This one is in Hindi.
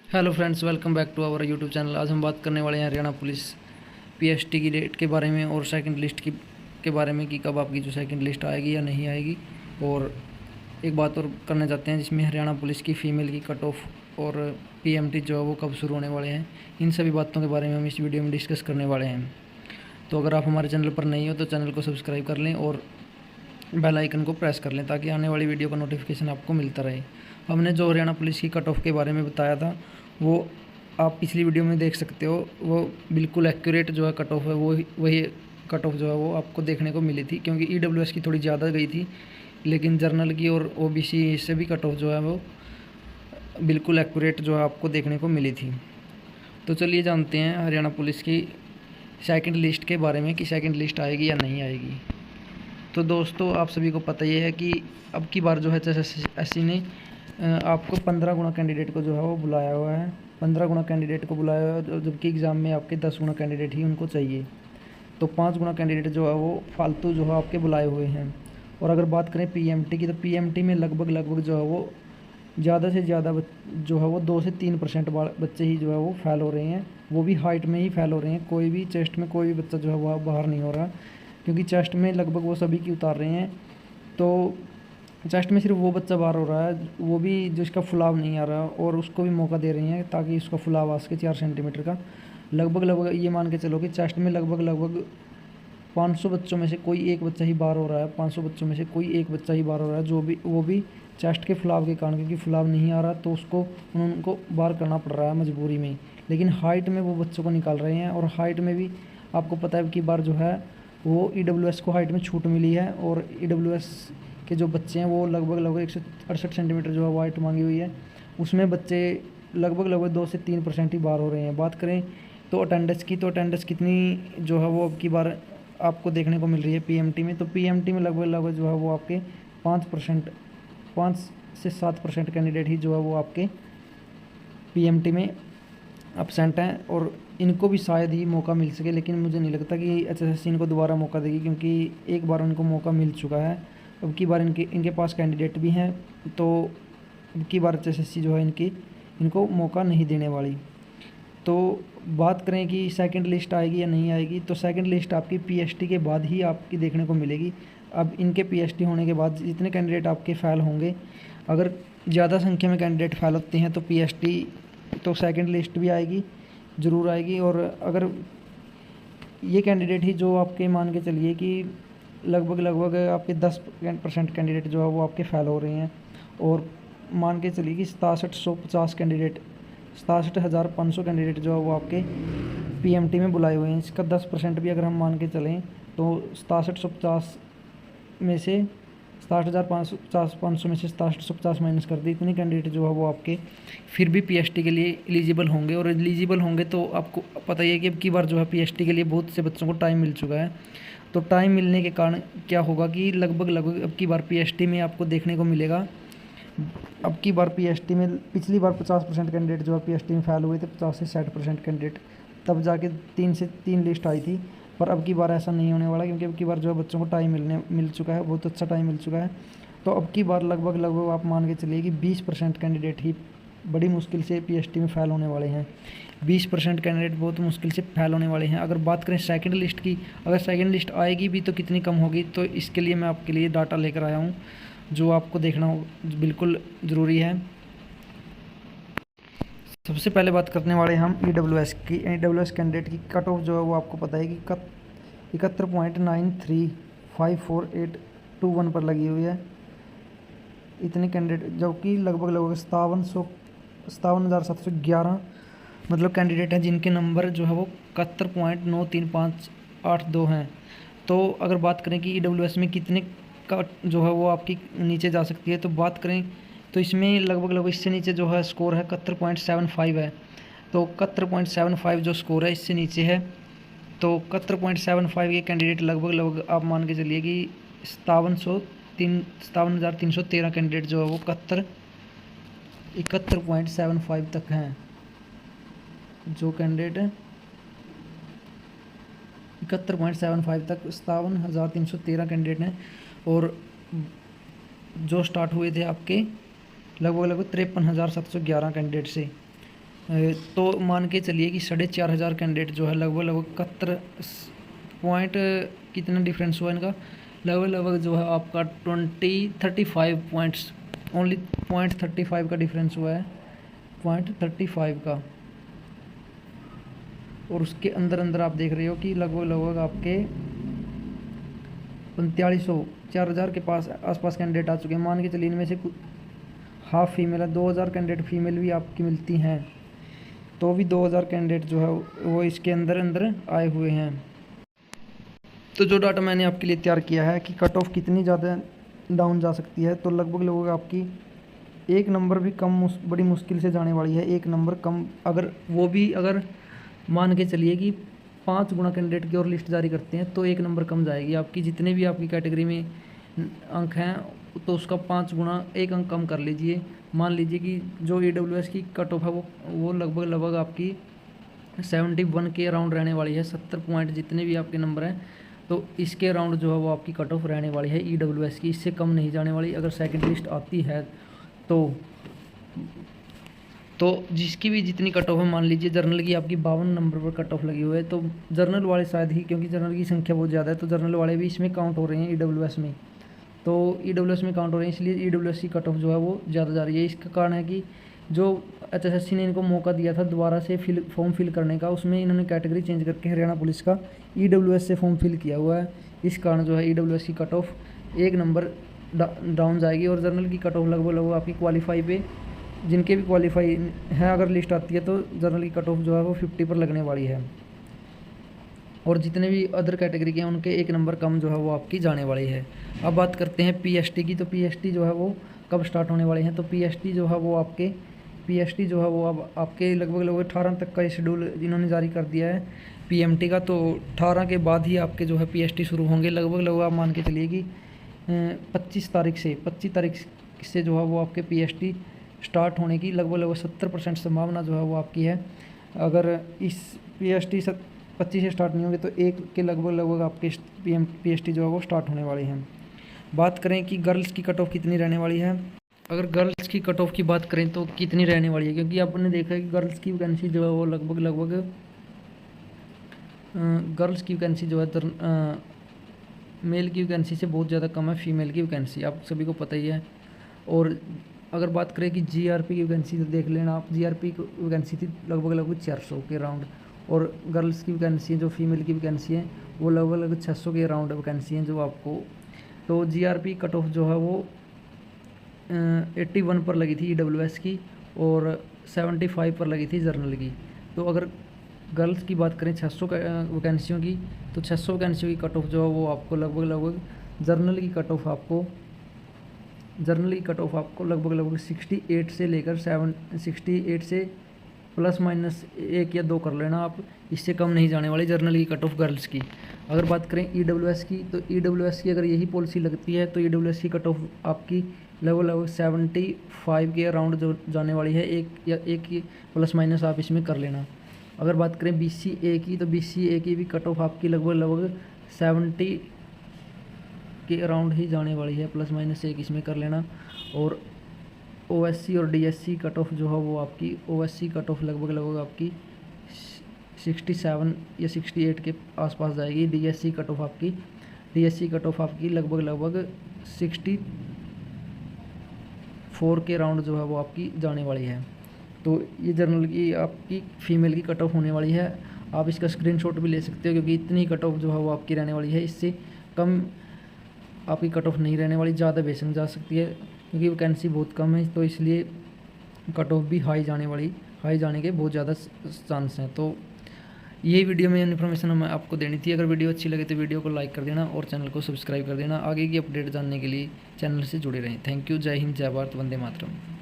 Hello friends, welcome back to our YouTube channel. आज हम बात करने वाले हैं हरियाणा पुलिस पीएसटी की डेट के बारे में और सेकंड लिस्ट के बारे में कि कब आपकी जो सेकंड लिस्ट आएगी या नहीं आएगी। और एक बात और करना चाहते हैं जिसमें हरियाणा पुलिस की फ़ीमेल की कट ऑफ और पीएमटी जो है वो कब शुरू होने वाले हैं। इन सभी बातों के बारे में हम इस वीडियो में डिस्कस करने वाले हैं। तो अगर आप हमारे चैनल पर नहीं हो तो चैनल को सब्सक्राइब कर लें और बेल आइकन को प्रेस कर लें ताकि आने वाली वीडियो का नोटिफिकेशन आपको मिलता रहे। हमने जो हरियाणा पुलिस की कट ऑफ के बारे में बताया था वो आप पिछली वीडियो में देख सकते हो। वो बिल्कुल एक्यूरेट जो है कट ऑफ है, वो वही कट ऑफ जो है वो आपको देखने को मिली थी, क्योंकि ईडब्ल्यूएस की थोड़ी ज़्यादा गई थी, लेकिन जर्नल की और ओबीसी से भी कट ऑफ जो है वो बिल्कुल एक्यूरेट जो है आपको देखने को मिली थी। तो चलिए जानते हैं हरियाणा पुलिस की सेकंड लिस्ट के बारे में कि सेकंड लिस्ट आएगी या नहीं आएगी। तो दोस्तों, आप सभी को पता ही है कि अब की बार जो है एसएससी ने आपको 15 गुना कैंडिडेट को जो है वो बुलाया हुआ है। 15 गुना कैंडिडेट को बुलाया हुआ है, जबकि एग्ज़ाम में आपके 10 गुना कैंडिडेट ही उनको चाहिए। तो 5 गुना कैंडिडेट जो है वो फालतू जो है आपके बुलाए हुए हैं। और अगर बात करें पीएमटी की, तो पीएमटी में लगभग जो है वो ज़्यादा से ज़्यादा जो है वो 2 से 3% बच्चे ही जो है वो फेल हो रहे हैं। वो भी हाइट में ही फेल हो रहे हैं, कोई भी चेस्ट में कोई भी बच्चा जो है वह बाहर नहीं हो रहा, क्योंकि चेस्ट में लगभग वो सभी की उतार रहे हैं। तो चेस्ट में सिर्फ वो बच्चा बाहर हो रहा है, वो भी जिसका फुलाव नहीं आ रहा, और उसको भी मौका दे रहे हैं ताकि उसका फुलाव आ सके 4 सेंटीमीटर का। लगभग ये मान के चलो कि चेस्ट में लगभग 500 बच्चों में से कोई एक बच्चा ही बाहर हो रहा है। 500 बच्चों में से कोई एक बच्चा ही बाहर हो रहा है, वो भी चेस्ट के फुलाव के कारण, क्योंकि फुलाव नहीं आ रहा तो उनको बाहर करना पड़ रहा है मजबूरी में। लेकिन हाइट में वो बच्चों को निकाल रहे हैं, और हाइट में भी आपको पता है कि बार जो है वो ईडब्ल्यूएस को हाइट में छूट मिली है, और ईडब्ल्यूएस के जो बच्चे हैं वो लगभग 168 सेंटीमीटर जो है वो हाइट मांगी हुई है। उसमें बच्चे लगभग 2 से 3% ही बाहर हो रहे हैं। बात करें तो अटेंडेंस की, तो अटेंडेंस कितनी जो है वो अब की बार आपको देखने को मिल रही है पीएमटी में। तो पीएमटी में लगभग जो है वो आपके 5%, 5 से 7% कैंडिडेट ही जो है वो आपके पीएमटी में अपसेंट हैं, और इनको भी शायद ही मौका मिल सके। लेकिन मुझे नहीं लगता कि एचएसएससी इनको दोबारा मौका देगी, क्योंकि एक बार उनको मौका मिल चुका है। अब की बार इनके पास कैंडिडेट भी हैं, तो अब की बार एचएसएससी जो है इनको मौका नहीं देने वाली। तो बात करें कि सेकंड लिस्ट आएगी या नहीं आएगी, तो सेकंड लिस्ट आपकी पीएसटी के बाद ही आपकी देखने को मिलेगी। अब इनके पीएसटी होने के बाद जितने कैंडिडेट आपके फ़ेल होंगे, अगर ज़्यादा संख्या में कैंडिडेट फ़ेल होते हैं तो पीएसटी तो सेकंड लिस्ट भी आएगी, ज़रूर आएगी। और अगर ये कैंडिडेट ही जो आपके मान के चलिए कि लगभग आपके 10% कैंडिडेट जो है वो आपके फ़ेल हो रहे हैं, और मान के चलिए कि 6750 कैंडिडेट 67,500 कैंडिडेट जो है वो आपके पीएमटी में बुलाए हुए हैं। इसका 10% भी अगर हम मान के चलें तो 6750 में से 67,500 में से 6750 माइनस कर दी, इतने कैंडिडेट जो है वो आपके फिर भी पीएसटी के लिए एलिजिबल होंगे। और एलिजिबल होंगे तो आपको पता ही है कि अब की बार जो है पीएसटी के लिए बहुत से बच्चों को टाइम मिल चुका है। तो टाइम मिलने के कारण क्या होगा कि लगभग अब की बार पीएसटी में आपको देखने को मिलेगा। अब की बार पीएसटी में पिछली बार 50% कैंडिडेट जो है पीएसटी में फेल हुए थे, 50 से 60% कैंडिडेट, तब जाके 3 लिस्ट आई थी। पर अब की बार ऐसा नहीं होने वाला, क्योंकि अब की बार जो है बच्चों को टाइम मिल चुका है, बहुत अच्छा टाइम मिल चुका है। तो अब की बार लगभग आप मान के चलिए कि 20% कैंडिडेट ही बड़ी मुश्किल से पीएसटी में फ़ेल होने वाले हैं। 20% कैंडिडेट बहुत मुश्किल से फ़ेल होने वाले हैं। अगर बात करें सेकंड लिस्ट की, अगर सेकंड लिस्ट आएगी भी तो कितनी कम होगी, तो इसके लिए मैं आपके लिए डाटा लेकर आया हूँ जो आपको देखना बिल्कुल ज़रूरी है। सबसे पहले बात करने वाले हम ईडब्ल्यूएस की। ईडब्ल्यूएस कैंडिडेट की कट ऑफ जो है वो आपको पता है कि 71.935481 पर लगी हुई है। इतने कैंडिडेट, जबकि लगभग 57,711 मतलब कैंडिडेट हैं जिनके नंबर जो है वो 71.93582 हैं। तो अगर बात करें कि ईडब्ल्यूएस में कितने का जो है वो आपकी नीचे जा सकती है, तो बात करें तो इसमें लगभग इससे नीचे जो है स्कोर है 71.75 है। तो 71.75 जो स्कोर है इससे नीचे है, तो 71.75 के कैंडिडेट लगभग आप मान के चलिए कि 57,313 कैंडिडेट जो है वो 71.75 तक हैं। जो कैंडिडेट 71.75 तक 57,313 कैंडिडेट हैं, और जो स्टार्ट हुए थे आपके लगभग 53,711 कैंडिडेट से। तो मान के चलिए कि 4,500 कैंडिडेट जो है लगभग 71 पॉइंट कितना डिफरेंस हुआ इनका, लगभग जो है आपका 35 पॉइंट्स, ओनली 0.35 का डिफरेंस हुआ है, 0.35 का। और उसके अंदर अंदर आप देख रहे हो कि लगभग आपके 4500 4,000 के पास आसपास कैंडिडेट आ चुके हैं। मान के चलिए इनमें से हाफ फीमेल है, 2,000 कैंडिडेट फीमेल भी आपकी मिलती हैं, तो भी 2,000 कैंडिडेट जो है वो इसके अंदर अंदर आए हुए हैं। तो जो डाटा मैंने आपके लिए तैयार किया है कि कट ऑफ कितनी ज़्यादा डाउन जा सकती है, तो लगभग आपकी 1 नंबर भी कम बड़ी मुश्किल से जाने वाली है। 1 नंबर कम, अगर वो भी अगर मान के चलिए कि 5 गुना कैंडिडेट की और लिस्ट जारी करते हैं तो 1 नंबर कम जाएगी आपकी। जितने भी आपकी कैटेगरी में अंक हैं तो उसका 5 गुना 1 अंक कम कर लीजिए। मान लीजिए कि जो EWS की कट ऑफ है वो लगभग आपकी 71 के अराउंड रहने वाली है। 70 पॉइंट जितने भी आपके नंबर हैं तो इसके अराउंड जो है वो आपकी कट ऑफ रहने वाली है EWS की, इससे कम नहीं जाने वाली। अगर सेकंड लिस्ट आती है तो जिसकी भी जितनी कट ऑफ है, मान लीजिए जर्नल की आपकी 52 नंबर पर कट ऑफ लगी हुई है, तो जर्नल वाले शायद ही, क्योंकि जर्नल की संख्या बहुत ज़्यादा है तो जर्नल वाले भी इसमें काउंट हो रहे हैं EWS में, तो EWS में काउंट हो रहे हैं, इसलिए EWS की कट ऑफ जो है वो ज़्यादा जा रही है। इसका कारण है कि जो HSSC ने इनको मौका दिया था दोबारा से फॉर्म फिल करने का, उसमें इन्होंने कैटेगरी चेंज करके हरियाणा पुलिस का EWS से फॉर्म फिल किया हुआ है। इस कारण जो है EWS की कट ऑफ 1 नंबर डाउन जाएगी। और जर्नल की कट ऑफ लगभग आपकी क्वालिफाई पे, जिनके भी क्वालिफाई है अगर लिस्ट आती है तो जर्नल की कट ऑफ जो है वो 50 पर लगने वाली है। और जितने भी अदर कैटेगरी के हैं उनके 1 नंबर कम जो है वो आपकी जाने वाली है। अब बात करते हैं PST की, तो PST जो है वो कब स्टार्ट होने वाले हैं, तो PST जो है वो अब आपके लगभग 18 तक का शेड्यूल इन्होंने जारी कर दिया है PMT का, तो 18 के बाद ही आपके जो है PST शुरू होंगे। लगभग आप मान के चलिए कि 25 तारीख से जो है वो आपके PST स्टार्ट होने की लगभग 70% संभावना जो है वो आपकी है। अगर इस PST 25 से स्टार्ट नहीं होंगे तो 1 के लगभग आपके PST जो है वो स्टार्ट होने वाले हैं। बात करें कि गर्ल्स की कट ऑफ कितनी रहने वाली है, अगर गर्ल्स की कट ऑफ की बात करें तो कितनी रहने वाली है, क्योंकि आपने देखा है कि गर्ल्स की वैकेंसी जो है वो लगभग गर्ल्स की वैकेंसी जो है मेल की वैकेंसी से बहुत ज़्यादा कम है फीमेल की वैकेंसी, आप सभी को पता ही है। और अगर बात करें कि GRP की वैकेंसी तो देख लेना आप, GRP की वैकेंसी थी लगभग 400 के अराउंड, और गर्ल्स की वैकेंसी जो फीमेल की वैकेंसी है वो लगभग 600 के अराउंड वैकेंसी हैं जो आपको। तो GRP कट ऑफ जो है वो 81 पर लगी थी EWS की और 75 पर लगी थी जर्नल की। तो अगर गर्ल्स की बात करें 600 वैकेंसियों की, तो 600 वैकेंसियों की कट ऑफ जो है वो आपको लगभग जर्नल की कट ऑफ आपको लगभग 68 से लेकर 68 से प्लस माइनस 1 या 2 कर लेना आप, इससे कम नहीं जाने वाली जर्नल की कट ऑफ गर्ल्स की। अगर बात करें EWS की, तो EWS की अगर यही पॉलिसी लगती है तो EWS की कट ऑफ आपकी लगभग 75 के अराउंड जो जाने वाली है, 1 प्लस माइनस आप इसमें कर लेना। अगर बात करें BCA की, तो BCA की भी कट ऑफ आपकी लगभग 70 के अराउंड ही जाने वाली है, प्लस माइनस 1 इसमें कर लेना। और OSC और DSC कट ऑफ जो है वो आपकी, OSC कट ऑफ लगभग आपकी 67 या 68 के आसपास जाएगी। DSC कट ऑफ आपकी लगभग 64 के राउंड जो है वो आपकी जाने वाली है। तो ये जर्नल की आपकी फ़ीमेल की कट ऑफ होने वाली है। आप इसका स्क्रीनशॉट भी ले सकते हो, क्योंकि इतनी कट ऑफ जो है वो आपकी रहने वाली है, इससे कम आपकी कट ऑफ नहीं रहने वाली, ज़्यादा बेशक जा सकती है क्योंकि वैकेंसी बहुत कम है, तो इसलिए कट ऑफ भी हाई जाने के बहुत ज़्यादा चांस हैं। तो यही वीडियो में इन्फॉर्मेशन हमें आपको देनी थी। अगर वीडियो अच्छी लगे तो वीडियो को लाइक कर देना और चैनल को सब्सक्राइब कर देना। आगे की अपडेट जानने के लिए चैनल से जुड़े रहें। Thank you. जय हिंद, जय भारत, वंदे मातरम।